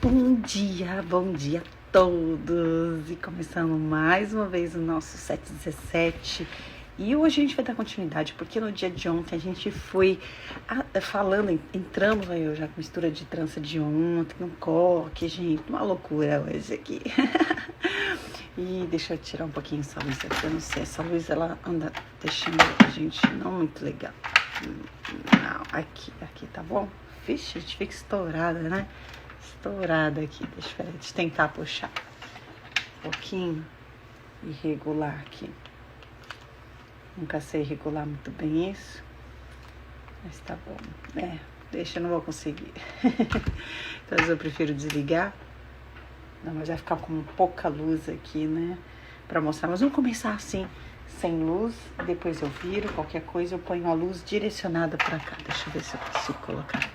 Bom dia a todos! E começando mais uma vez o nosso 717. E hoje a gente vai dar continuidade, porque no dia de ontem a gente foi entramos aí já com mistura de trança de ontem, um coque, gente, uma loucura hoje aqui. E deixa eu tirar um pouquinho essa luz aqui, eu não sei, essa luz ela anda deixando a gente não muito legal. Não, aqui tá bom? Vixe, a gente fica estourada, né? Estourada aqui, deixa eu tentar puxar um pouquinho e regular aqui. Nunca sei regular muito bem isso, mas tá bom. Deixa, eu não vou conseguir. Então eu prefiro desligar. Não, mas vai ficar com pouca luz aqui, né? Pra mostrar. Mas vamos começar assim, sem luz. Depois eu viro. Qualquer coisa eu ponho a luz direcionada pra cá. Deixa eu ver se eu consigo colocar.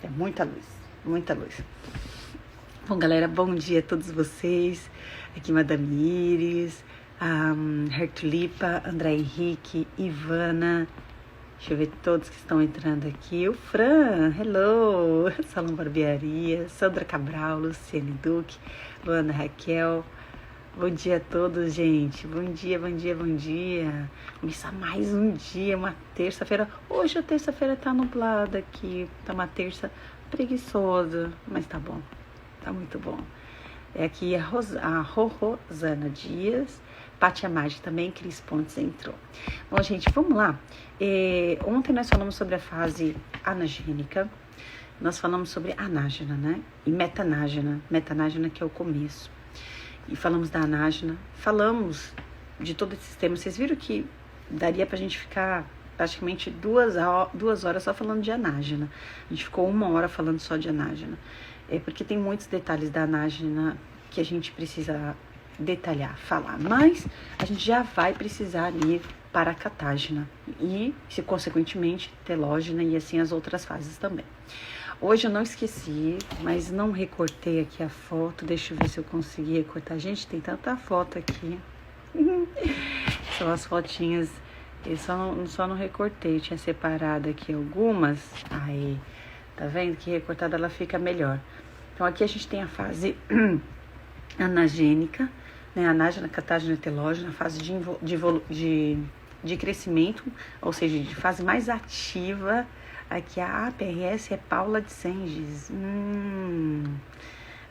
É muita luz, muita luz. Bom, galera, bom dia a todos vocês. Aqui Madame Iris, Hertulipa, André Henrique, Ivana. Deixa eu ver todos que estão entrando aqui. O Fran, hello! Salão Barbearia, Sandra Cabral, Luciane Duque, Luana Raquel. Bom dia a todos, gente. Bom dia, bom dia, bom dia. Começar mais um dia, uma terça-feira. Hoje a terça-feira tá nublada aqui. Tá uma terça preguiçosa, mas tá bom. Tá muito bom. É aqui a Rosana Dias. Pátia Maggi também, Cris Pontes entrou. Bom, gente, vamos lá. Ontem nós falamos sobre a fase anagênica. Nós falamos sobre anágena, né? E metanágena. Metanágena que é o começo. E falamos da anágena. Falamos de todo esse sistema. Vocês viram que daria pra gente ficar praticamente 2 horas só falando de anágena. A gente ficou 1 hora falando só de anágena. Porque tem muitos detalhes da anágena que a gente precisa detalhar, falar, mas a gente já vai precisar ir para a catágena e, consequentemente, telógena e assim as outras fases também. Hoje eu não esqueci, mas não recortei aqui a foto, deixa eu ver se eu consegui recortar. Gente, tem tanta foto aqui, são as fotinhas, eu só não recortei, tinha separado aqui algumas, aí, tá vendo que recortada ela fica melhor. Então aqui a gente tem a fase anagênica, né, anágena, catágena e telógena, fase de crescimento, ou seja, de fase mais ativa. Aqui a APRS é Paula de Senges.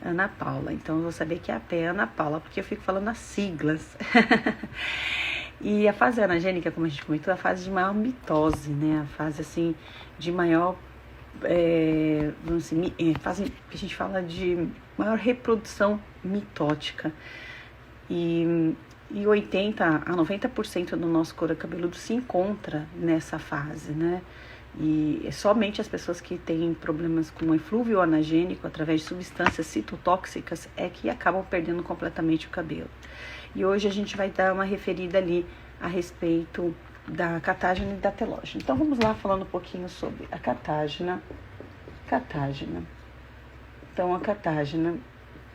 Ana Paula. Então eu vou saber que a AP é Ana Paula, porque eu fico falando as siglas. E a fase anagênica, como a gente comentou, é a fase de maior mitose, né? A fase assim de maior vamos dizer, fase que a gente fala de maior reprodução mitótica. E 80% a 90% do nosso couro cabeludo se encontra nessa fase, né? E é somente as pessoas que têm problemas com eflúvio anagênico através de substâncias citotóxicas é que acabam perdendo completamente o cabelo. E hoje a gente vai dar uma referida ali a respeito da catágena e da telógena. Então vamos lá falando um pouquinho sobre a catágena. Então a catágena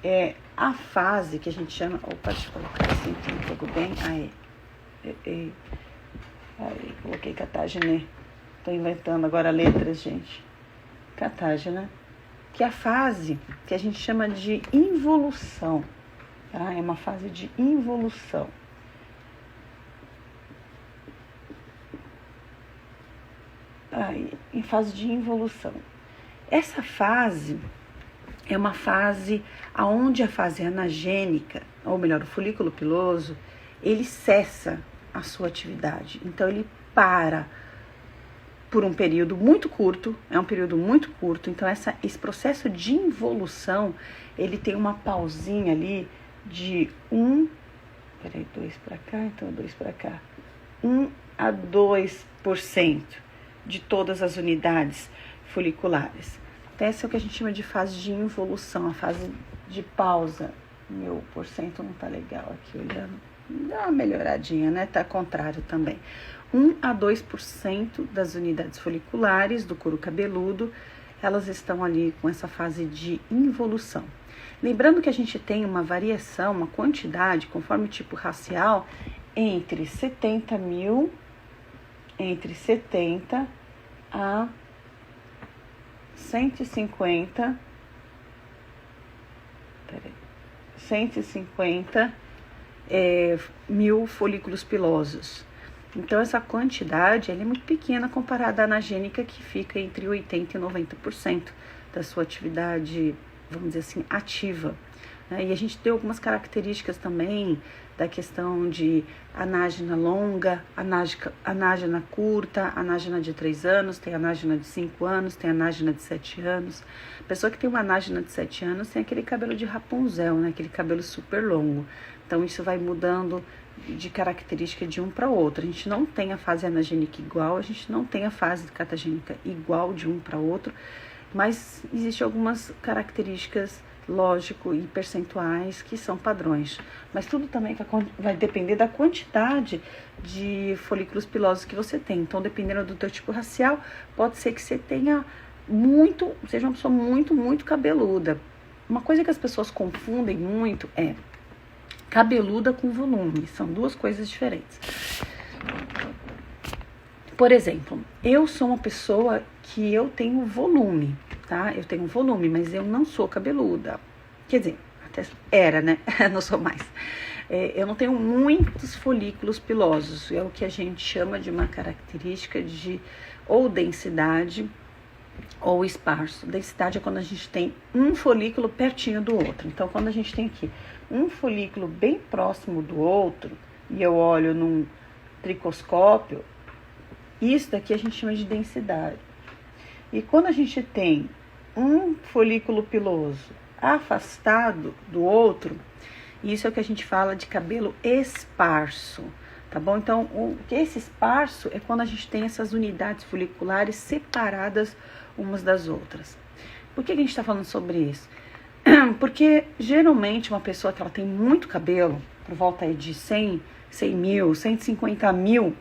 é a fase que a gente chama... Opa, deixa eu colocar assim, tudo bem? Aí, coloquei catágena. Estou inventando agora letras, gente. Catágena, que é a fase que a gente chama de involução. Tá? É uma fase de involução. Aí, em fase de involução. Essa fase é uma fase onde a fase anagênica, ou melhor, o folículo piloso, ele cessa a sua atividade. Então, ele para por um período muito curto, é um período muito curto. Então, esse processo de involução, ele tem uma pausinha ali de 2 para cá, então 2 para cá, 1 a 2% de todas as unidades foliculares. Essa é o que a gente chama de fase de involução, a fase de pausa. Meu porcento não tá legal aqui olhando. Dá uma melhoradinha, né? Tá contrário também. 1 a 2% das unidades foliculares do couro cabeludo, elas estão ali com essa fase de involução. Lembrando que a gente tem uma variação, uma quantidade, conforme o tipo racial, entre 70 a 150 150 mil folículos pilosos. Então, essa quantidade ela é muito pequena comparada à anagênica, que fica entre 80% e 90% da sua atividade, vamos dizer assim, ativa. E a gente tem algumas características também da questão de anágena longa, anágena curta, anágena de 3 anos, tem anágena de 5 anos, tem anágena de 7 anos. A pessoa que tem uma anágena de 7 anos tem aquele cabelo de Rapunzel, né? Aquele cabelo super longo. Então, isso vai mudando de característica de um para outro. A gente não tem a fase anagênica igual, a gente não tem a fase catagênica igual de um para outro, mas existem algumas características, lógico, e percentuais que são padrões. Mas tudo também vai depender da quantidade de folículos pilosos que você tem. Então, dependendo do teu tipo racial, pode ser que você tenha seja uma pessoa muito cabeluda. Uma coisa que as pessoas confundem muito é cabeluda com volume, são duas coisas diferentes. Por exemplo, eu sou uma pessoa que eu tenho volume, tá? Eu tenho volume, mas eu não sou cabeluda. Quer dizer, até era, né? Não sou mais. Eu não tenho muitos folículos pilosos, é o que a gente chama de uma característica de ou densidade ou esparso. Densidade é quando a gente tem um folículo pertinho do outro. Então, quando a gente tem aqui um folículo bem próximo do outro, e eu olho num tricoscópio, isso daqui a gente chama de densidade. E quando a gente tem um folículo piloso afastado do outro, isso é o que a gente fala de cabelo esparso, tá bom? Então, esse esparso é quando a gente tem essas unidades foliculares separadas umas das outras. Por que a gente está falando sobre isso? Porque geralmente uma pessoa que ela tem muito cabelo, por volta aí de 100 mil, 150 mil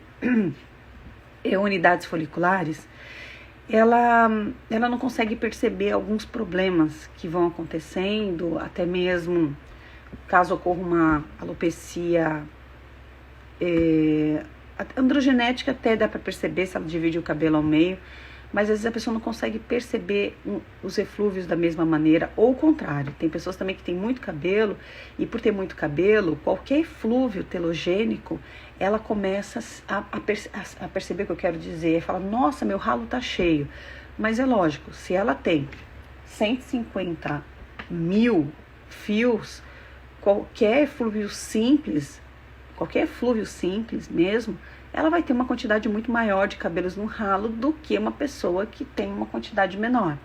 unidades foliculares, ela não consegue perceber alguns problemas que vão acontecendo, até mesmo caso ocorra uma alopecia androgenética, até dá para perceber se ela divide o cabelo ao meio, mas às vezes a pessoa não consegue perceber os eflúvios da mesma maneira, ou o contrário. Tem pessoas também que têm muito cabelo, e por ter muito cabelo, qualquer eflúvio telogênico, ela começa a perceber o que eu quero dizer, fala, nossa, meu ralo tá cheio. Mas é lógico, se ela tem 150 mil fios, qualquer eflúvio simples mesmo, ela vai ter uma quantidade muito maior de cabelos no ralo do que uma pessoa que tem uma quantidade menor.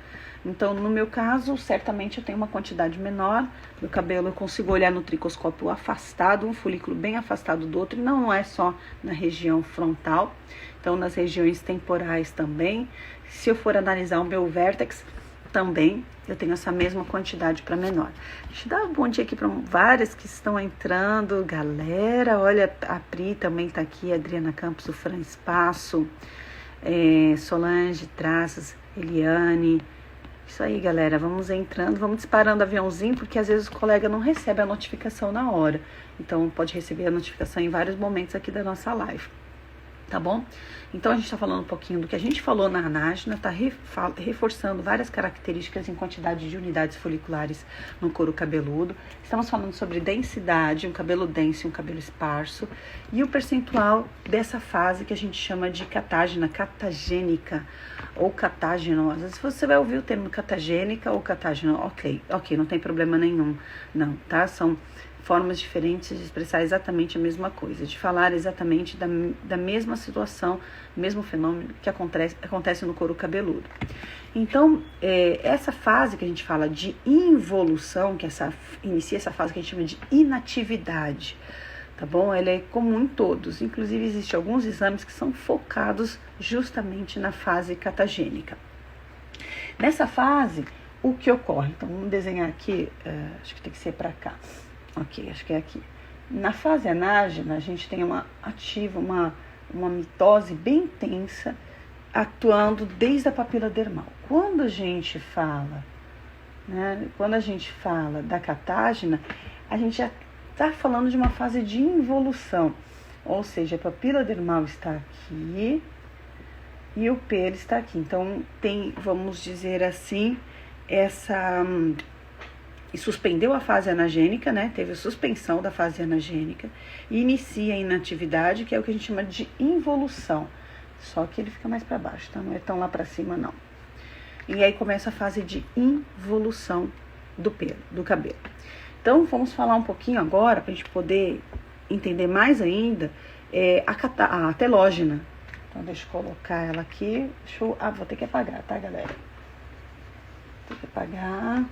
Então, no meu caso, certamente eu tenho uma quantidade menor. Meu cabelo eu consigo olhar no tricoscópio afastado, um folículo bem afastado do outro, e não é só na região frontal, então nas regiões temporais também. Se eu for analisar o meu vértex, também eu tenho essa mesma quantidade para menor. Deixa eu dar um bom dia aqui para várias que estão entrando. Galera, olha, a Pri também está aqui, a Adriana Campos, o Fran Espaço, Solange Traças, Eliane. Isso aí, galera, vamos entrando, vamos disparando aviãozinho, porque às vezes o colega não recebe a notificação na hora. Então, pode receber a notificação em vários momentos aqui da nossa live. Tá bom? Então, a gente está falando um pouquinho do que a gente falou na anágena, está reforçando várias características em quantidade de unidades foliculares no couro cabeludo. Estamos falando sobre densidade, um cabelo denso e um cabelo esparso, e o percentual dessa fase que a gente chama de catágena, catagênica ou catágeno. Às vezes você vai ouvir o termo catagênica ou catágeno, ok, não tem problema nenhum, não, tá? São formas diferentes de expressar exatamente a mesma coisa, de falar exatamente da mesma situação, mesmo fenômeno que acontece no couro cabeludo. Então, essa fase que a gente fala de involução, que inicia essa fase que a gente chama de inatividade, tá bom? Ela é comum em todos, inclusive existem alguns exames que são focados justamente na fase catagênica. Nessa fase, o que ocorre? Então, vamos desenhar aqui, acho que tem que ser para cá. Ok, acho que é aqui. Na fase anágena, a gente tem uma mitose bem intensa, atuando desde a papila dermal. Quando a gente fala da catágena, a gente já está falando de uma fase de involução, ou seja, a papila dermal está aqui e o pelo está aqui. Então, tem, vamos dizer assim, e suspendeu a fase anagênica, né? Teve a suspensão da fase anagênica e inicia a inatividade, que é o que a gente chama de involução. Só que ele fica mais para baixo, tá? Não é tão lá para cima, não. E aí começa a fase de involução do pelo, do cabelo. Então, vamos falar um pouquinho agora, para a gente poder entender mais ainda, a telógena. Então, deixa eu colocar ela aqui. Vou ter que apagar, tá, galera? Tem que apagar.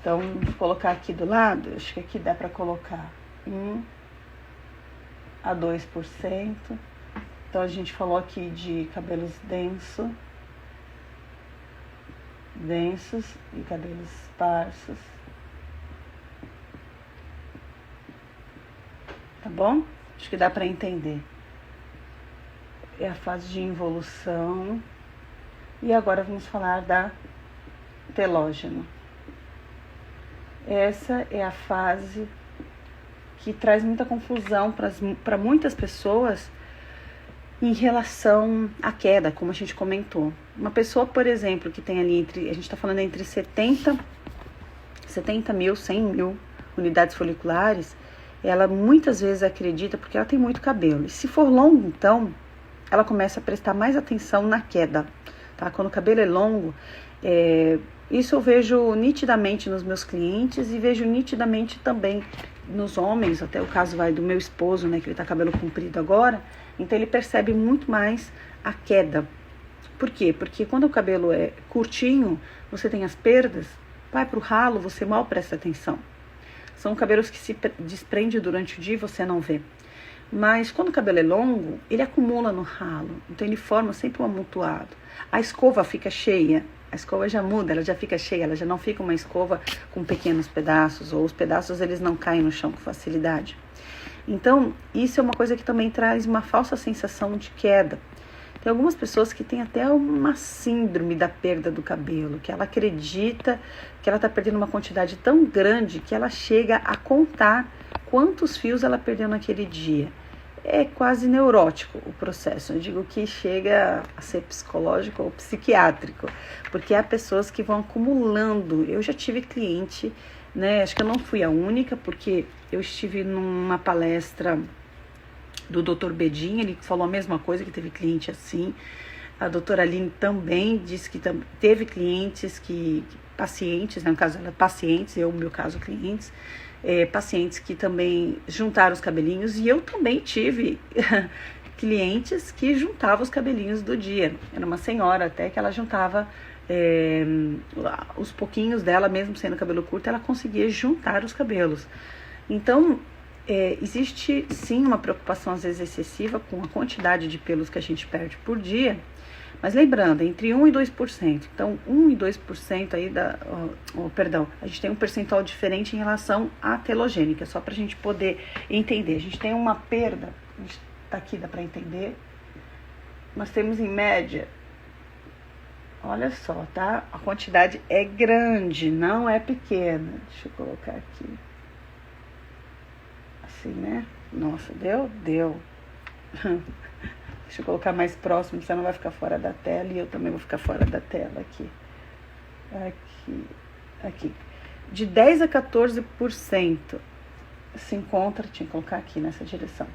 Então, vou colocar aqui do lado. Acho que aqui dá para colocar 1 a 2%. Então, a gente falou aqui de cabelos densos e cabelos esparsos. Tá bom? Acho que dá para entender. É a fase de involução. E agora vamos falar da telógena. Essa é a fase que traz muita confusão para muitas pessoas em relação à queda, como a gente comentou. Uma pessoa, por exemplo, que tem ali a gente está falando entre 70 mil, 100 mil unidades foliculares, ela muitas vezes acredita, porque ela tem muito cabelo. E se for longo, então, ela começa a prestar mais atenção na queda, tá? Quando o cabelo é longo, isso eu vejo nitidamente nos meus clientes e vejo nitidamente também nos homens, até o caso do meu esposo, né, que ele tá cabelo comprido agora, então ele percebe muito mais a queda. Por quê? Porque quando o cabelo é curtinho, você tem as perdas, vai pro ralo, você mal presta atenção. São cabelos que se desprendem durante o dia e você não vê. Mas quando o cabelo é longo, ele acumula no ralo, então ele forma sempre um amontoado. A escova fica cheia, a escova já muda, ela já fica cheia, ela já não fica uma escova com pequenos pedaços, ou os pedaços eles não caem no chão com facilidade. Então, isso é uma coisa que também traz uma falsa sensação de queda. Tem algumas pessoas que têm até uma síndrome da perda do cabelo, que ela acredita que ela está perdendo uma quantidade tão grande que ela chega a contar quantos fios ela perdeu naquele dia. É quase neurótico o processo. Eu digo que chega a ser psicológico ou psiquiátrico, porque há pessoas que vão acumulando. Eu já tive cliente, né? Acho que eu não fui a única, porque eu estive numa palestra do Dr. Bedin, ele falou a mesma coisa, que teve cliente assim. A doutora Aline também disse que teve clientes pacientes, né, no caso ela pacientes, eu no meu caso clientes, pacientes que também juntaram os cabelinhos, e eu também tive clientes que juntavam os cabelinhos do dia. Era uma senhora até que ela juntava os pouquinhos dela, mesmo sendo cabelo curto, ela conseguia juntar os cabelos. Então, existe sim uma preocupação às vezes excessiva com a quantidade de pelos que a gente perde por dia, mas lembrando, entre 1 e 2%. Então, 1 e 2% aí a gente tem um percentual diferente em relação à telogênica, só para a gente poder entender. A gente tem uma perda, a gente tá aqui, dá para entender. Nós temos em média, olha só, tá? A quantidade é grande, não é pequena. Deixa eu colocar aqui. Assim, né? Nossa, deu? Deixa eu colocar mais próximo, você não vai ficar fora da tela e eu também vou ficar fora da tela aqui. Aqui. De 10 a 14% se encontra, tinha que colocar aqui nessa direção,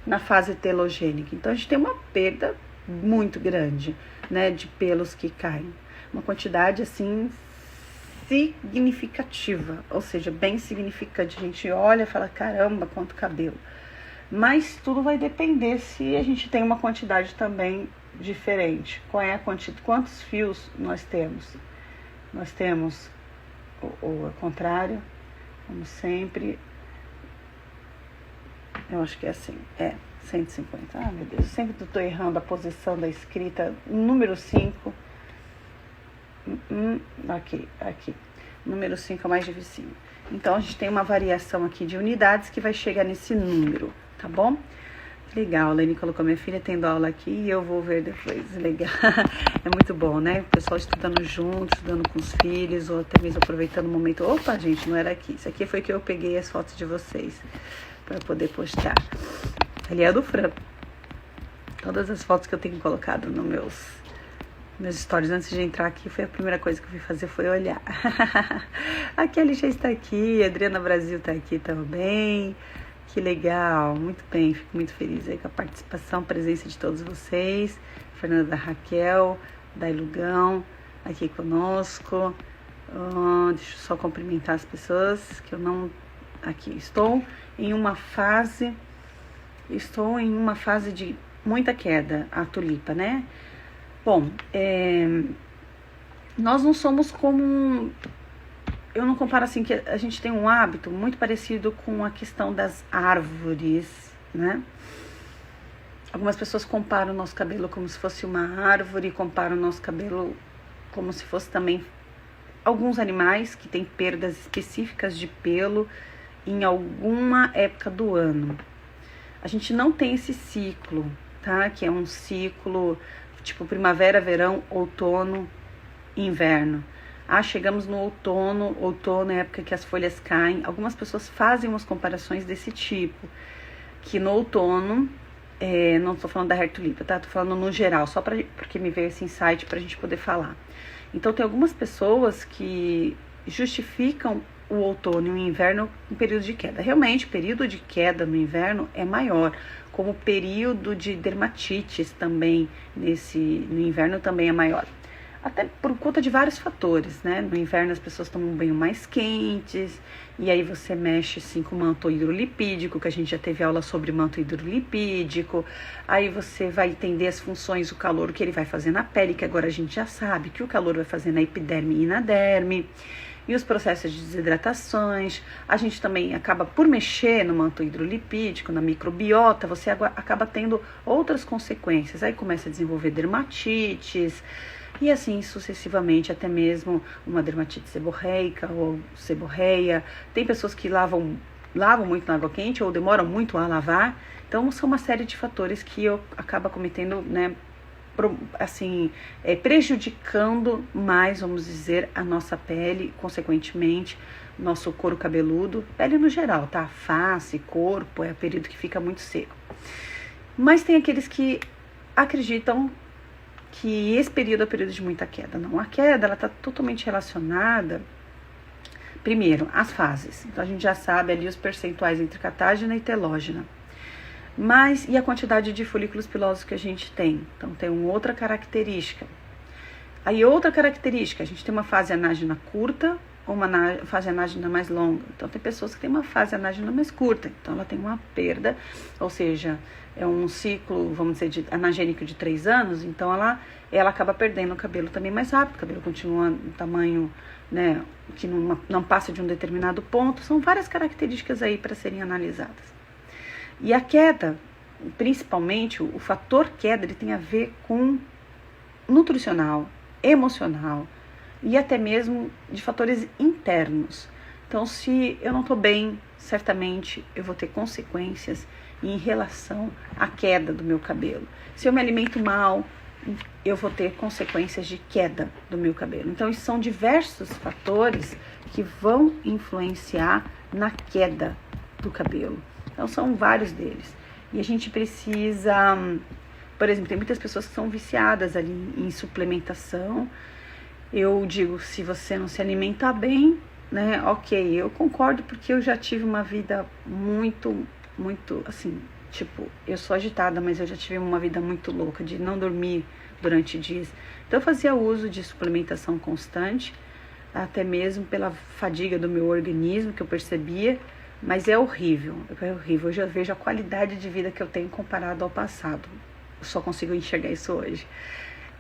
na fase telogênica. Então, a gente tem uma perda muito grande, né, de pelos que caem. Uma quantidade, assim, significativa, ou seja, bem significante. A gente olha e fala, caramba, quanto cabelo. Mas tudo vai depender se a gente tem uma quantidade também diferente. Qual é a quantidade? Quantos fios nós temos? Nós temos o contrário, como sempre. Eu acho que é assim, 150. Ah, meu Deus, eu sempre estou errando a posição da escrita. Número 5. Aqui. Número 5 é o mais divisinho. Então, a gente tem uma variação aqui de unidades que vai chegar nesse número, tá bom? Legal, a Lene colocou minha filha tendo aula aqui e eu vou ver depois. Legal. É muito bom, né? O pessoal estudando junto, estudando com os filhos, ou até mesmo aproveitando o momento. Opa, gente, não era aqui. Isso aqui foi que eu peguei as fotos de vocês para poder postar. Ali é do Fran. Todas as fotos que eu tenho colocado meus stories antes de entrar aqui, foi a primeira coisa que eu fui fazer, foi olhar. A Kelly já está aqui, a Adriana Brasil está aqui também. Que legal, muito bem, fico muito feliz aí com a participação, presença de todos vocês. Fernanda da Raquel, da Ilugão, aqui conosco. Deixa eu só cumprimentar as pessoas que eu não... Aqui, estou em uma fase de muita queda, a tulipa, né? Bom, nós não somos como... Eu não comparo assim, que a gente tem um hábito muito parecido com a questão das árvores, né? Algumas pessoas comparam o nosso cabelo como se fosse uma árvore, comparam o nosso cabelo como se fosse também alguns animais que têm perdas específicas de pelo em alguma época do ano. A gente não tem esse ciclo, tá? Que é um ciclo tipo primavera, verão, outono, inverno. Chegamos no outono é a época que as folhas caem. Algumas pessoas fazem umas comparações desse tipo, que no outono, não estou falando da hair tulipa, tá? Estou falando no geral, só porque me veio esse insight para a gente poder falar. Então tem algumas pessoas que justificam o outono e o inverno em período de queda. Realmente, o período de queda no inverno é maior, como o período de dermatites também no inverno também é maior. Até por conta de vários fatores, né? No inverno as pessoas tomam um banho mais quentes, e aí você mexe assim com o manto hidrolipídico, que a gente já teve aula sobre manto hidrolipídico, aí você vai entender as funções, o calor que ele vai fazer na pele, que agora a gente já sabe que o calor vai fazer na epiderme e na derme, e os processos de desidratações. A gente também acaba por mexer no manto hidrolipídico, na microbiota, você acaba tendo outras consequências, aí começa a desenvolver dermatites, e assim sucessivamente, até mesmo uma dermatite seborreica ou seborreia. Tem pessoas que lavam muito na água quente ou demoram muito a lavar. Então são uma série de fatores que acaba cometendo, né, assim, prejudicando mais, vamos dizer, a nossa pele, consequentemente, nosso couro cabeludo, pele no geral, tá? Face, corpo, é o período que fica muito seco. Mas tem aqueles que acreditam que esse período é o período de muita queda. Não, a queda, ela está totalmente relacionada, primeiro, às fases. Então, a gente já sabe ali os percentuais entre catágena e telógena. Mas, e a quantidade de folículos pilosos que a gente tem? Então, tem uma outra característica. Aí, outra característica, a gente tem uma fase anágena curta ou uma fase anágena mais longa. Então, tem pessoas que têm uma fase anágena mais curta. Então, ela tem uma perda, ou seja, é um ciclo, vamos dizer, anagênico de 3 anos. Então, ela acaba perdendo o cabelo também mais rápido. O cabelo continua no tamanho, né, que não passa de um determinado ponto. São várias características aí para serem analisadas. E a queda, principalmente, o fator queda, ele tem a ver com nutricional, emocional e até mesmo de fatores internos. Então, se eu não estou bem, certamente eu vou ter consequências em relação à queda do meu cabelo. Se eu me alimento mal, eu vou ter consequências de queda do meu cabelo. Então, isso são diversos fatores que vão influenciar na queda do cabelo. Então, são vários deles. E a gente precisa, por exemplo, tem muitas pessoas que são viciadas ali em suplementação. Eu digo, se você não se alimenta bem, né, ok, eu concordo, porque eu já tive uma vida muito, assim, tipo, eu sou agitada, mas eu já tive uma vida muito louca, de não dormir durante dias. Então, eu fazia uso de suplementação constante, até mesmo pela fadiga do meu organismo, que eu percebia. Mas é horrível. Hoje eu vejo a qualidade de vida que eu tenho comparado ao passado. Eu só consigo enxergar isso hoje.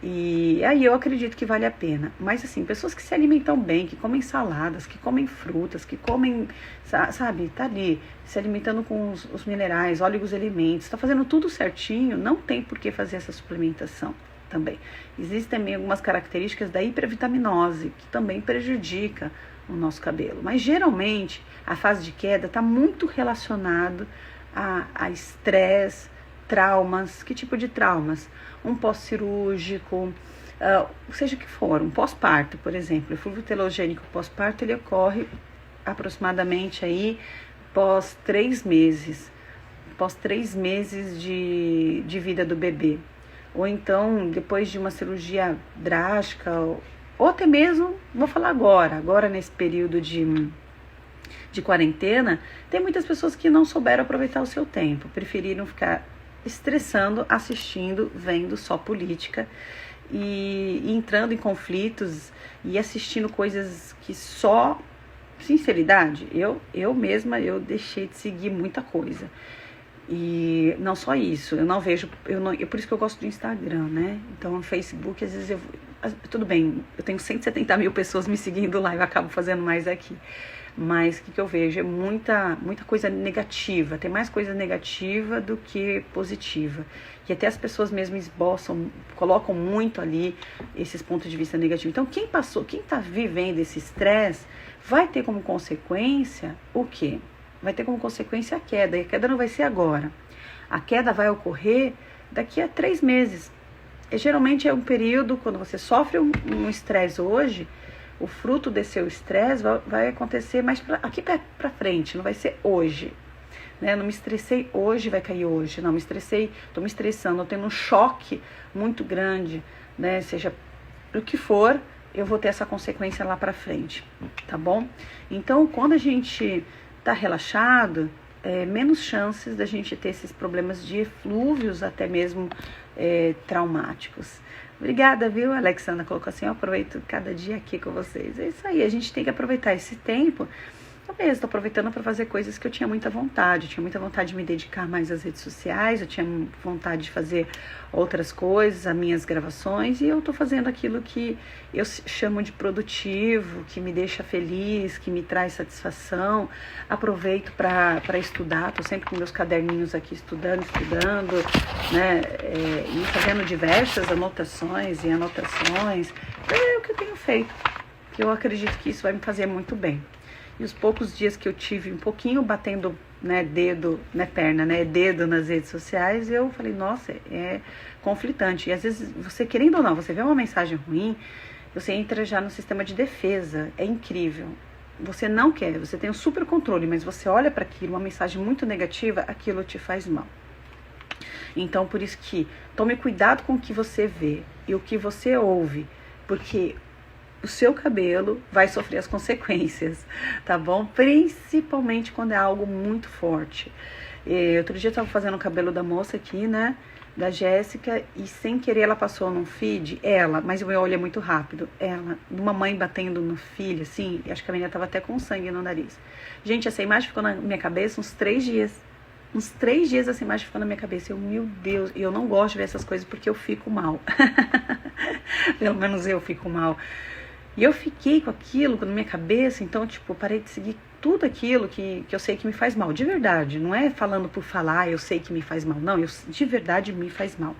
E aí eu acredito que vale a pena. Mas assim, pessoas que se alimentam bem, que comem saladas, que comem frutas, que comem, sabe, tá ali, se alimentando com os minerais, óleos, elementos, tá fazendo tudo certinho, não tem por que fazer essa suplementação também. Existem também algumas características da hipervitaminose, que também prejudica o nosso cabelo. Mas geralmente a fase de queda está muito relacionado a estresse, traumas. Que tipo de traumas? Um pós-cirúrgico, seja o que for, um pós-parto, por exemplo. O eflúvio telogênico pós-parto, ele ocorre aproximadamente aí pós 3 meses. Pós 3 meses de vida do bebê. ou então depois de uma cirurgia drástica, ou até mesmo, vou falar agora nesse período de quarentena, tem muitas pessoas que não souberam aproveitar o seu tempo, preferiram ficar estressando, assistindo, vendo só política e entrando em conflitos e assistindo coisas que só, sinceridade, eu mesma, eu deixei de seguir muita coisa. E não só isso, eu não vejo, por isso que eu gosto do Instagram, né? Então no Facebook, às vezes tudo bem, eu tenho 170 mil pessoas me seguindo lá, eu acabo fazendo mais aqui. Mas o que eu vejo é muita coisa negativa, tem mais coisa negativa do que positiva. E até as pessoas mesmo esboçam, colocam muito ali esses pontos de vista negativos. Então quem está vivendo esse estresse, vai ter como consequência o quê? Vai ter como consequência a queda, e a queda não vai ser agora. A queda vai ocorrer daqui a 3 meses. E geralmente é um período, quando você sofre um estresse hoje, o fruto desse seu estresse vai acontecer mais aqui para frente, não vai ser hoje. Né? Não me estressei hoje, vai cair hoje. Não, me estressei, estou me estressando, eu tenho um choque muito grande, né? Seja o que for, eu vou ter essa consequência lá para frente, tá bom? Então, quando a gente tá relaxado, menos chances da gente ter esses problemas de eflúvios, até mesmo traumáticos. Obrigada, viu? A Alexandra colocou assim, eu aproveito cada dia aqui com vocês. É isso aí, a gente tem que aproveitar esse tempo. Eu mesmo estou aproveitando para fazer coisas que eu tinha muita vontade. Eu tinha muita vontade de me dedicar mais às redes sociais, eu tinha vontade de fazer outras coisas, as minhas gravações, e eu estou fazendo aquilo que eu chamo de produtivo, que me deixa feliz, que me traz satisfação. Aproveito para estudar, estou sempre com meus caderninhos aqui estudando, né, e fazendo diversas anotações. É o que eu tenho feito, que eu acredito que isso vai me fazer muito bem. E os poucos dias que eu tive um pouquinho batendo, né, dedo, né, perna, né, dedo nas redes sociais, eu falei, nossa, é conflitante. E às vezes, você querendo ou não, você vê uma mensagem ruim, você entra já no sistema de defesa. É incrível. Você não quer, você tem um super controle, mas você olha para aquilo, uma mensagem muito negativa, aquilo te faz mal. Então, por isso que tome cuidado com o que você vê e o que você ouve, porque o seu cabelo vai sofrer as consequências, tá bom? Principalmente quando é algo muito forte. Outro dia eu tava fazendo o cabelo da moça aqui, né? Da Jéssica, e sem querer ela passou num feed, mas o meu olho é muito rápido, uma mãe batendo no filho, assim, acho que a menina tava até com sangue no nariz. Gente, essa imagem ficou na minha cabeça uns 3 dias. Uns 3 dias essa imagem ficou na minha cabeça. Meu Deus, eu não gosto de ver essas coisas porque eu fico mal. Pelo menos eu fico mal. E eu fiquei com aquilo na minha cabeça, então, tipo, parei de seguir tudo aquilo que eu sei que me faz mal, de verdade. Não é falando por falar, eu sei que me faz mal. Não, de verdade me faz mal.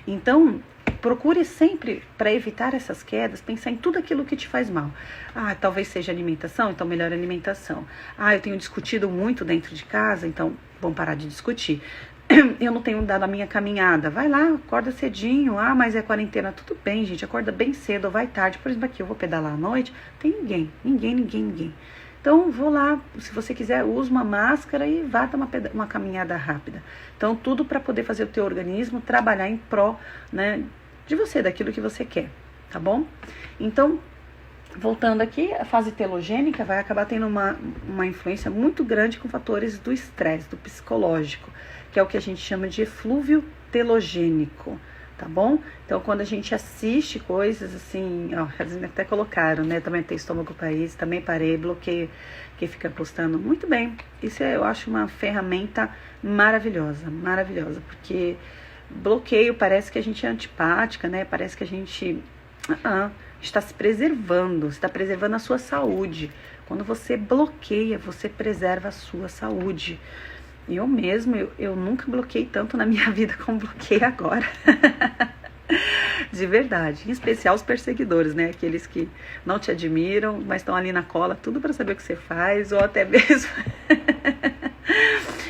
Então, procure sempre, para evitar essas quedas, pensar em tudo aquilo que te faz mal. Talvez seja alimentação, então melhor alimentação. Eu tenho discutido muito dentro de casa, então vamos parar de discutir. Eu não tenho dado a minha caminhada. Vai lá, acorda cedinho. Mas é quarentena. Tudo bem, gente. Acorda bem cedo ou vai tarde. Por exemplo, aqui eu vou pedalar à noite. Tem ninguém. Então, vou lá. Se você quiser, use uma máscara e vá dar uma caminhada rápida. Então, tudo para poder fazer o teu organismo trabalhar em pró, né, de você, daquilo que você quer. Tá bom? Então, voltando aqui, a fase telogênica vai acabar tendo uma influência muito grande com fatores do estresse, do psicológico, que é o que a gente chama de eflúvio telogênico, tá bom? Então, quando a gente assiste coisas assim, eles até colocaram, né? Também tem estômago para isso, também parei, bloqueio, que fica postando. Muito bem, isso eu acho uma ferramenta maravilhosa, porque bloqueio parece que a gente é antipática, né? Parece que a gente está se preservando, está preservando a sua saúde. Quando você bloqueia, você preserva a sua saúde. Eu mesmo, eu nunca bloqueei tanto na minha vida como bloqueei agora. De verdade. Em especial os perseguidores, né? Aqueles que não te admiram, mas estão ali na cola, tudo para saber o que você faz, ou até mesmo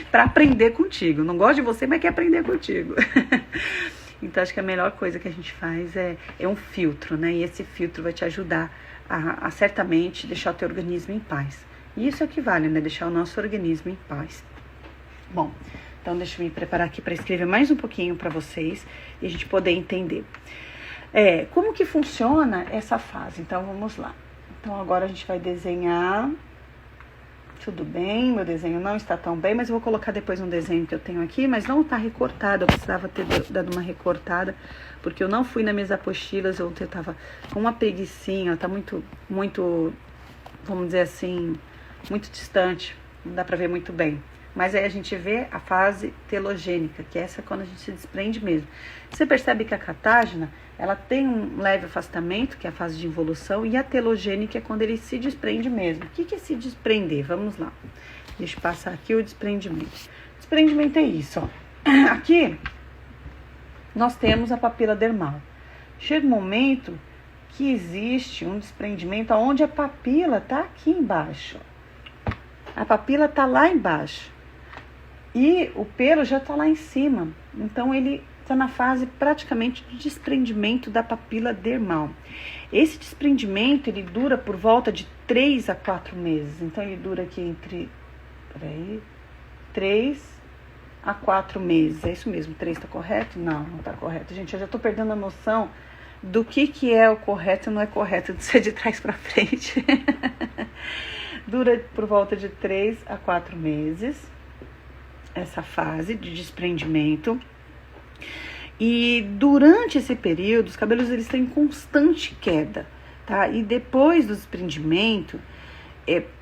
para aprender contigo. Não gosto de você, mas quer aprender contigo. Então, acho que a melhor coisa que a gente faz é um filtro, né? E esse filtro vai te ajudar a certamente deixar o teu organismo em paz. E isso é o que vale, né? Deixar o nosso organismo em paz. Bom, Então, deixa eu me preparar aqui para escrever mais um pouquinho para vocês e a gente poder entender. Como que funciona essa fase? Então, vamos lá. Então, agora a gente vai desenhar. Tudo bem, meu desenho não está tão bem, mas eu vou colocar depois um desenho que eu tenho aqui, mas não está recortado, eu precisava ter dado uma recortada, porque eu não fui nas minhas apostilas, eu estava com uma preguicinha, tá muito, vamos dizer assim, muito distante, não dá para ver muito bem. Mas aí a gente vê a fase telogênica, que essa é quando a gente se desprende mesmo. Você percebe que a catágena, ela tem um leve afastamento, que é a fase de involução, e a telogênica é quando ele se desprende mesmo. O que é se desprender? Vamos lá. Deixa eu passar aqui o desprendimento. Desprendimento é isso, ó. Aqui, nós temos a papila dermal. Chega um momento que existe um desprendimento onde a papila está aqui embaixo. A papila está lá embaixo. E o pelo já está lá em cima. Então, ele está na fase praticamente de desprendimento da papila dermal. Esse desprendimento, ele dura por volta de 3 a 4 meses. Então, ele dura aqui entre 3 a 4 meses. É isso mesmo, 3 está correto? Não está correto. Gente, eu já estou perdendo a noção do que é o correto e não é correto de ser de trás para frente. Dura por volta de 3 a 4 meses. Essa fase de desprendimento. E durante esse período, os cabelos eles têm constante queda, tá? E depois do desprendimento,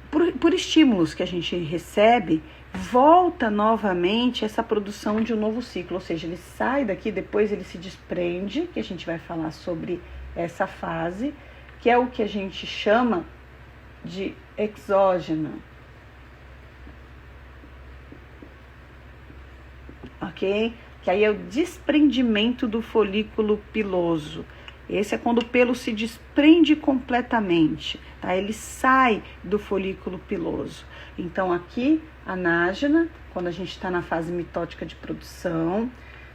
por estímulos que a gente recebe, volta novamente essa produção de um novo ciclo. Ou seja, ele sai daqui, depois ele se desprende, que a gente vai falar sobre essa fase, que é o que a gente chama de exógena. Ok? Que aí é o desprendimento do folículo piloso. Esse é quando o pelo se desprende completamente, tá? Ele sai do folículo piloso. Então, aqui, anágena, quando a gente está na fase mitótica de produção.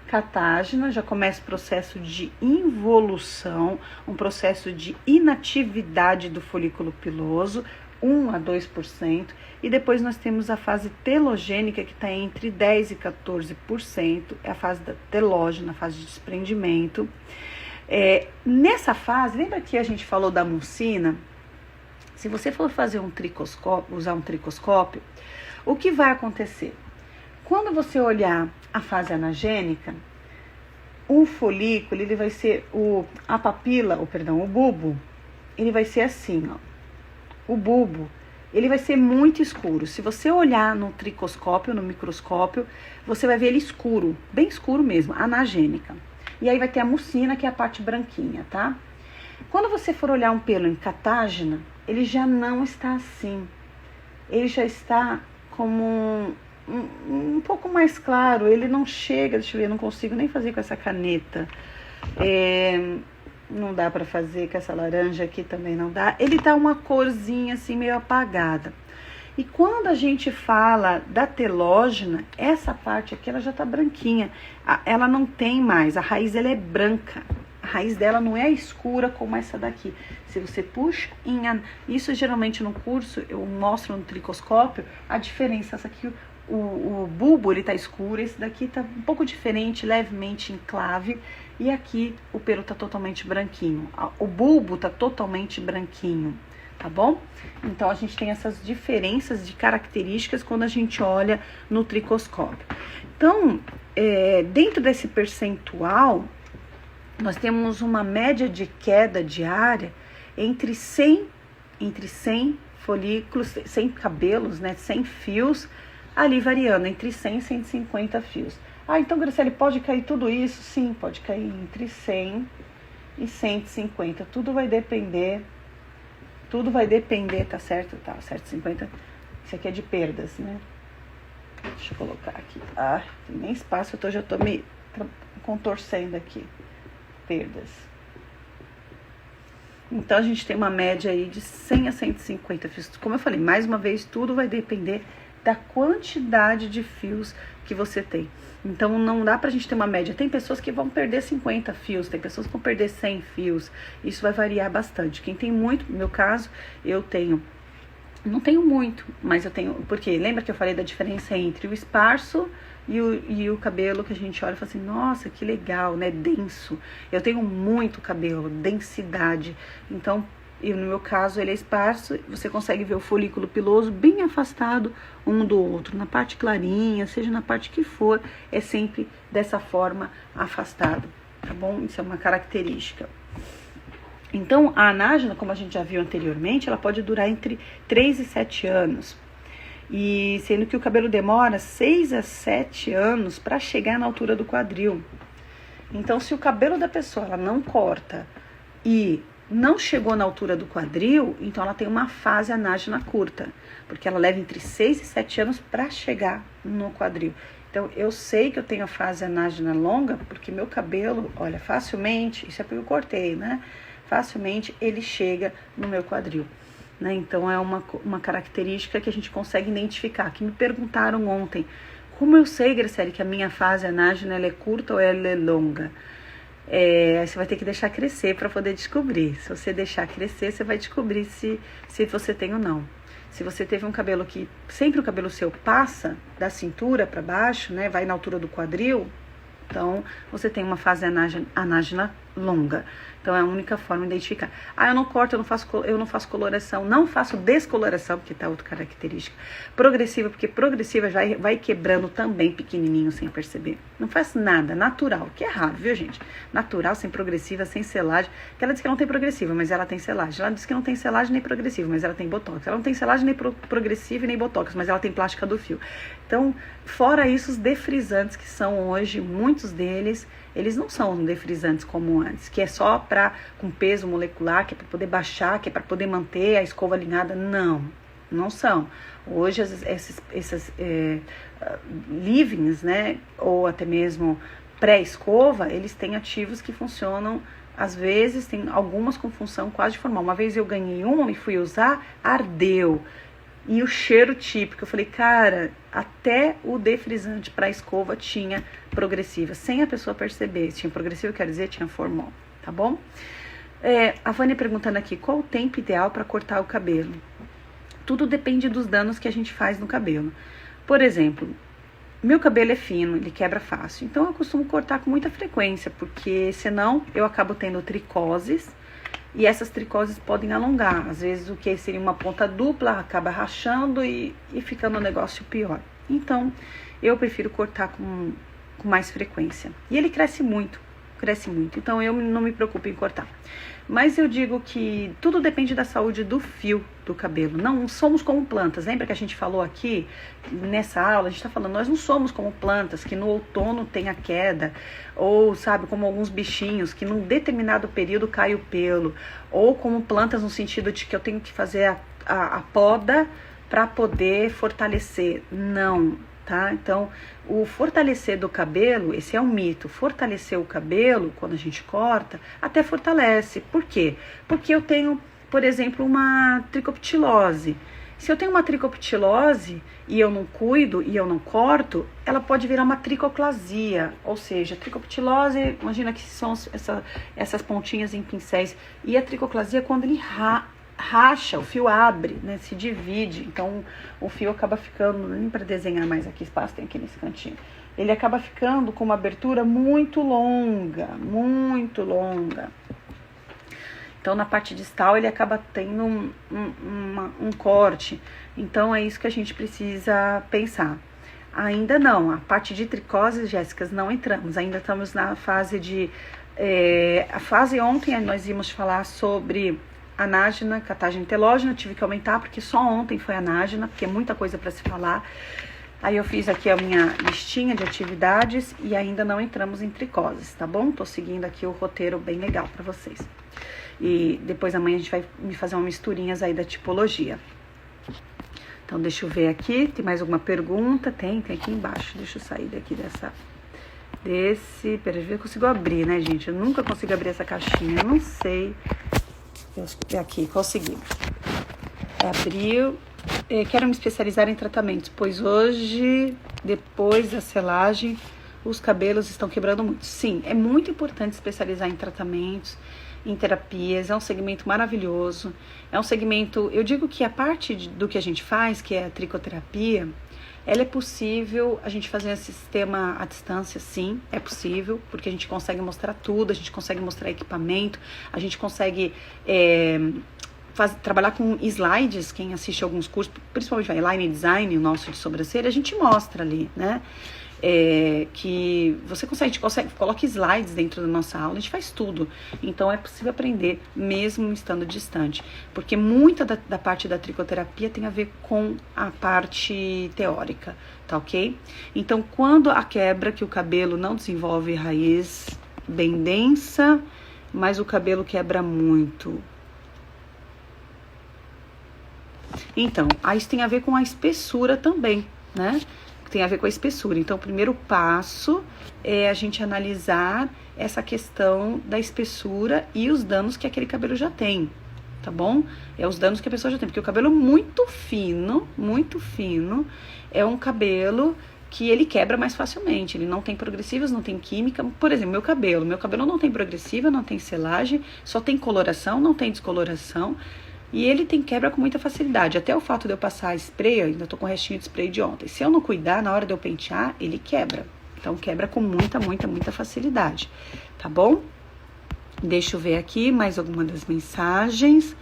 Catágena, já começa o processo de involução, um processo de inatividade do folículo piloso, 1 a 2%, e depois nós temos a fase telogênica, que está entre 10% e 14%, é a fase da telógena, a fase de desprendimento. Nessa fase, lembra que a gente falou da mucina? Se você for fazer um tricoscópio, usar um tricoscópio, o que vai acontecer? Quando você olhar a fase anagênica, o folículo, ele vai ser, o bulbo, ele vai ser assim, ó. O bulbo, ele vai ser muito escuro. Se você olhar no tricoscópio, no microscópio, você vai ver ele escuro, bem escuro mesmo, anagênica. E aí vai ter a mucina, que é a parte branquinha, tá? Quando você for olhar um pelo em catágena, ele já não está assim. Ele já está como um pouco mais claro, ele não chega, deixa eu ver, eu não consigo nem fazer com essa caneta. Não dá pra fazer com essa laranja aqui, também não dá. Ele tá uma corzinha assim meio apagada. E quando a gente fala da telógena, essa parte aqui ela já tá branquinha. Ela não tem mais, a raiz ela é branca. A raiz dela não é escura como essa daqui. Se você puxa isso geralmente no curso eu mostro no tricoscópio a diferença. Essa aqui, o bulbo ele tá escuro, esse daqui tá um pouco diferente, levemente enclave, e aqui o pelo tá totalmente branquinho. O bulbo tá totalmente branquinho, tá bom? Então a gente tem essas diferenças de características quando a gente olha no tricoscópio. Então, dentro desse percentual, nós temos uma média de queda diária entre 100 folículos, 100 cabelos, né, 100 fios, ali variando entre 100 e 150 fios. Então, Graciele, pode cair tudo isso? Sim, pode cair entre 100 e 150. Tudo vai depender, tá certo? Tá, certo, 50. Isso aqui é de perdas, né? Deixa eu colocar aqui. Tem nem espaço, já tô me contorcendo aqui. Perdas. Então, a gente tem uma média aí de 100 a 150 fios. Como eu falei, mais uma vez, tudo vai depender da quantidade de fios que você tem. Então, não dá pra gente ter uma média. Tem pessoas que vão perder 50 fios, tem pessoas que vão perder 100 fios. Isso vai variar bastante. Quem tem muito, no meu caso, não tenho muito, mas eu tenho, porque lembra que eu falei da diferença entre o esparso e o cabelo que a gente olha e fala assim, nossa, que legal, né? Denso. Eu tenho muito cabelo, densidade. Então, no meu caso, ele é esparso, você consegue ver o folículo piloso bem afastado um do outro, na parte clarinha, seja na parte que for, é sempre dessa forma afastado, tá bom? Isso é uma característica. Então, a anágena, como a gente já viu anteriormente, ela pode durar entre 3 e 7 anos. E sendo que o cabelo demora 6 a 7 anos para chegar na altura do quadril. Então, se o cabelo da pessoa ela não corta e não chegou na altura do quadril, então ela tem uma fase anágena curta, porque ela leva entre 6 e 7 anos para chegar no quadril. Então, eu sei que eu tenho a fase anágena longa, porque meu cabelo, olha, facilmente, isso é porque eu cortei, né? Facilmente ele chega no meu quadril, né? Então, é uma característica que a gente consegue identificar. Que me perguntaram ontem, como eu sei, Graciele, que a minha fase anágena ela é curta ou ela é longa? Você vai ter que deixar crescer para poder descobrir. Se você deixar crescer, você vai descobrir se você tem ou não. Se você teve um cabelo que sempre o cabelo seu passa da cintura para baixo, né, vai na altura do quadril, então você tem uma fase anágena longa. Então é a única forma de identificar. Ah, eu não corto, eu não faço coloração, não faço descoloração, porque tá outra característica. Progressiva, porque progressiva já vai quebrando também pequenininho sem perceber. Não faz nada, natural, que é raro, viu, gente? Natural, sem progressiva, sem selagem. Que ela diz que não tem progressiva, mas ela tem selagem. Ela diz que não tem selagem nem progressiva, mas ela tem botox. Ela não tem selagem nem progressiva nem botox, mas ela tem plástica do fio. Então, fora isso, os defrisantes que são hoje, muitos deles, eles não são defrisantes como antes, que é só com peso molecular, que é para poder baixar, que é para poder manter a escova alinhada. Não são. Hoje, esses leave-ins, né, ou até mesmo pré-escova, eles têm ativos que funcionam, às vezes, tem algumas com função quase formal. Uma vez eu ganhei um e fui usar, ardeu. E o cheiro típico, eu falei, cara, até o defrisante para escova tinha progressiva, sem a pessoa perceber. Tinha progressiva, quer dizer, tinha formol, tá bom? A Vânia perguntando aqui, qual o tempo ideal para cortar o cabelo? Tudo depende dos danos que a gente faz no cabelo. Por exemplo, meu cabelo é fino, ele quebra fácil, então eu costumo cortar com muita frequência, porque senão eu acabo tendo tricoses, e essas tricoses podem alongar. Às vezes o que seria uma ponta dupla acaba rachando e ficando um negócio pior. Então, eu prefiro cortar com mais frequência. E ele cresce muito. Então, eu não me preocupo em cortar. Mas eu digo que tudo depende da saúde do fio do cabelo. Não somos como plantas. Lembra que a gente falou aqui, nessa aula, a gente está falando, nós não somos como plantas, que no outono tem a queda, ou, sabe, como alguns bichinhos, que num determinado período cai o pelo, ou como plantas no sentido de que eu tenho que fazer a poda para poder fortalecer. Não, tá? Então, o fortalecer do cabelo, esse é um mito. Fortalecer o cabelo, quando a gente corta, até fortalece. Por quê? Porque eu tenho, por exemplo, uma tricoptilose. Se eu tenho uma tricoptilose e eu não cuido e eu não corto, ela pode virar uma tricoclasia. Ou seja, tricoptilose, imagina que são essas pontinhas em pincéis. E a tricoclasia é quando ele racha, o fio abre, né, se divide, então o fio acaba ficando, nem para desenhar mais aqui, espaço tem aqui nesse cantinho, ele acaba ficando com uma abertura muito longa, então na parte distal ele acaba tendo um corte, então é isso que a gente precisa pensar. Ainda não, a parte de tricose, Jéssica, não entramos, ainda estamos na fase de, a fase ontem nós íamos falar sobre anágena, catagem telógena, tive que aumentar porque só ontem foi anágena, porque é muita coisa para se falar. Aí eu fiz aqui a minha listinha de atividades e ainda não entramos em tricoses, tá bom? Tô seguindo aqui o roteiro bem legal para vocês. E depois amanhã a gente vai me fazer umas misturinhas aí da tipologia. Então deixa eu ver aqui, tem mais alguma pergunta? Tem aqui embaixo, deixa eu sair daqui peraí, eu consigo abrir, né, gente? Eu nunca consigo abrir essa caixinha, eu não sei. Aqui, consegui. Abriu. Quero me especializar em tratamentos, pois hoje, depois da selagem, os cabelos estão quebrando muito. Sim, é muito importante especializar em tratamentos, em terapias. É um segmento maravilhoso. É um segmento, eu digo que a parte do que a gente faz, que é a tricoterapia, Ela é possível a gente fazer esse sistema à distância, sim, é possível, porque a gente consegue mostrar tudo, a gente consegue mostrar equipamento, a gente consegue trabalhar com slides. Quem assiste alguns cursos, principalmente o Line Design, o nosso de sobrancelha, a gente mostra ali, né? Que você consegue, coloca slides dentro da nossa aula, a gente faz tudo. Então é possível aprender mesmo estando distante, porque muita da parte da tricoterapia tem a ver com a parte teórica, tá ok? Então quando a quebra, que o cabelo não desenvolve raiz bem densa, mas o cabelo quebra muito. Então, isso tem a ver com a espessura também, né? Tem a ver com a espessura. Então, o primeiro passo é a gente analisar essa questão da espessura e os danos que aquele cabelo já tem, tá bom? É os danos que a pessoa já tem, porque o cabelo muito fino, é um cabelo que ele quebra mais facilmente, ele não tem progressivas, não tem química. Por exemplo, meu cabelo não tem progressiva, não tem selagem, só tem coloração, não tem descoloração. E ele tem quebra com muita facilidade. Até o fato de eu passar spray, eu ainda tô com o restinho de spray de ontem. Se eu não cuidar, na hora de eu pentear, ele quebra. Então, quebra com muita facilidade. Tá bom? Deixa eu ver aqui mais alguma das mensagens.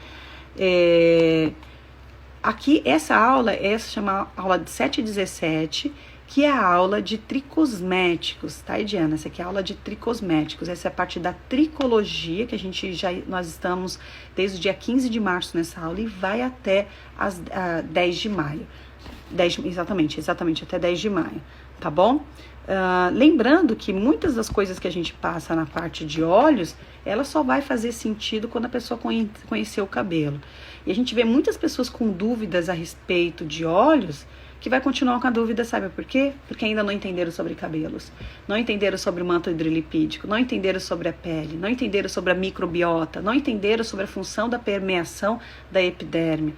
Aqui, essa aula, chama aula de 7/17, que é a aula de tricosméticos, tá, Ediana? Essa aqui é a aula de tricosméticos. Essa é a parte da tricologia, que nós estamos desde o dia 15 de março nessa aula e vai até 10 de maio. Exatamente, até 10 de maio, tá bom? Lembrando que muitas das coisas que a gente passa na parte de óleos, ela só vai fazer sentido quando a pessoa conhecer o cabelo. E a gente vê muitas pessoas com dúvidas a respeito de óleos, que vai continuar com a dúvida, sabe por quê? Porque ainda não entenderam sobre cabelos, não entenderam sobre o manto hidrolipídico, não entenderam sobre a pele, não entenderam sobre a microbiota, não entenderam sobre a função da permeação da epiderme.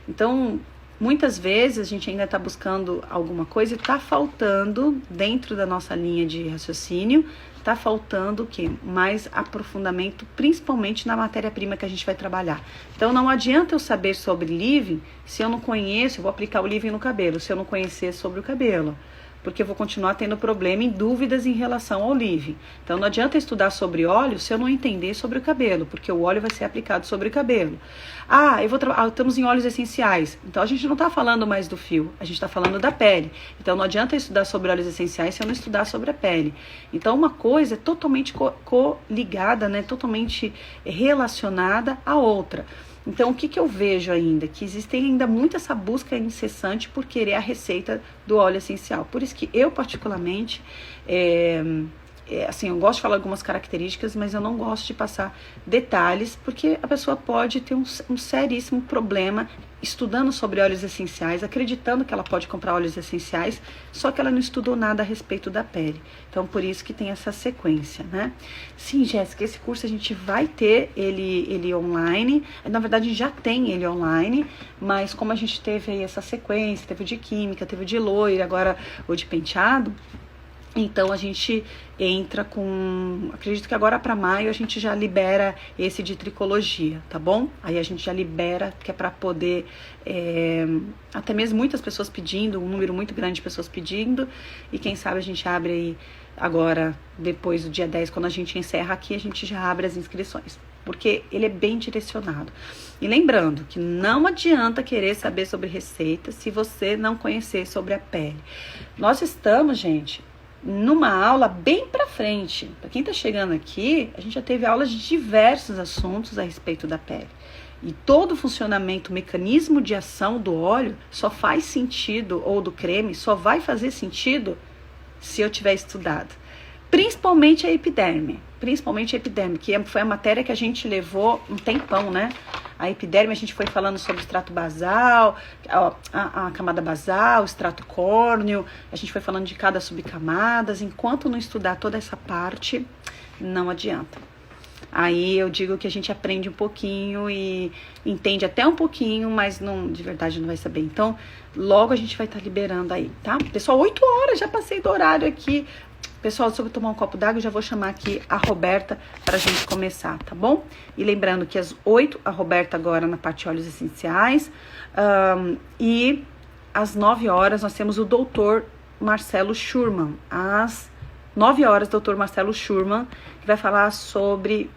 Então, muitas vezes a gente ainda está buscando alguma coisa e está faltando, dentro da nossa linha de raciocínio, está faltando o quê? Mais aprofundamento, principalmente na matéria-prima que a gente vai trabalhar. Então não adianta eu saber sobre leave-in se eu não conheço, eu vou aplicar o leave-in no cabelo, se eu não conhecer sobre o cabelo. Porque eu vou continuar tendo problema e dúvidas em relação ao leave-in. Então não adianta estudar sobre óleo se eu não entender sobre o cabelo, porque o óleo vai ser aplicado sobre o cabelo. Estamos em óleos essenciais. Então a gente não está falando mais do fio, a gente está falando da pele. Então não adianta estudar sobre óleos essenciais se eu não estudar sobre a pele. Então uma coisa é totalmente coligada, né? Totalmente relacionada à outra. Então, o que eu vejo ainda? Que existe ainda muito essa busca incessante por querer a receita do óleo essencial. Por isso que eu, particularmente, assim, eu gosto de falar algumas características, mas eu não gosto de passar detalhes, porque a pessoa pode ter um seríssimo problema estudando sobre óleos essenciais, acreditando que ela pode comprar óleos essenciais, só que ela não estudou nada a respeito da pele. Então, por isso que tem essa sequência, né? Sim, Jéssica, esse curso a gente vai ter ele online. Na verdade, a gente já tem ele online, mas como a gente teve aí essa sequência, teve o de química, teve o de loira, agora o de penteado, então a gente entra com, acredito que agora para maio a gente já libera esse de tricologia, tá bom? Aí a gente já libera, que é para poder, até mesmo muitas pessoas pedindo, um número muito grande de pessoas pedindo, e quem sabe a gente abre aí agora, depois do dia 10, quando a gente encerra aqui, a gente já abre as inscrições, porque ele é bem direcionado. E lembrando que não adianta querer saber sobre receitas se você não conhecer sobre a pele. Nós estamos, gente, numa aula bem pra frente. Para quem tá chegando aqui, a gente já teve aulas de diversos assuntos a respeito da pele. E todo o funcionamento, o mecanismo de ação do óleo só faz sentido, ou do creme, só vai fazer sentido se eu tiver estudado. Principalmente a epiderme, que foi a matéria que a gente levou um tempão, né? A epiderme, a gente foi falando sobre o extrato basal, a camada basal, o extrato córneo, a gente foi falando de cada subcamadas. Enquanto não estudar toda essa parte, não adianta. Aí eu digo que a gente aprende um pouquinho e entende até um pouquinho, mas não, de verdade não vai saber. Então, logo a gente vai estar liberando aí, tá? Pessoal, 8 horas, já passei do horário aqui. Pessoal, se eu tomar um copo d'água, eu já vou chamar aqui a Roberta pra gente começar, tá bom? E lembrando que às 8, a Roberta agora na parte de óleos essenciais, e às 9 horas, nós temos o doutor Marcelo Schurman. Às 9 horas, doutor Marcelo Schurman, que vai falar sobre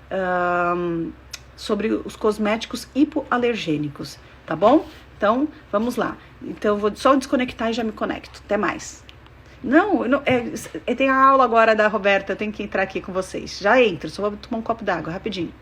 os cosméticos hipoalergênicos, tá bom? Então, vamos lá. Então, eu vou só desconectar e já me conecto. Até mais. Não, tem a aula agora da Roberta, eu tenho que entrar aqui com vocês. Já entro, só vou tomar um copo d'água, rapidinho.